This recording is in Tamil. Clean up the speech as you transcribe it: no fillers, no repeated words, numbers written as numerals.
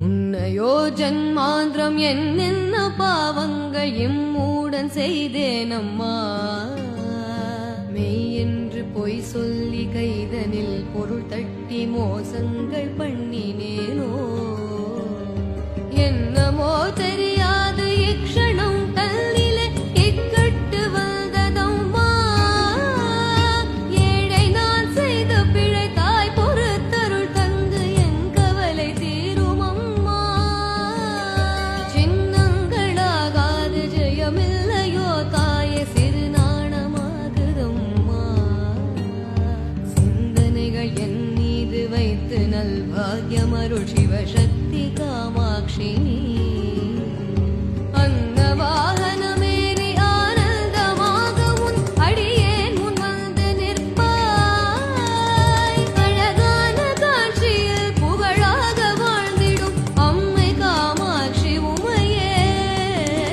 உன்னையோ ஜன்மாந்திரம் என்னென்ன பாவங்கள் இம்மூடன் செய்தேனம்மா. மெய் என்று பொய் சொல்லி கைதனில் பொருள் தட்டி மோசங்கள் பண்ணினேனோ.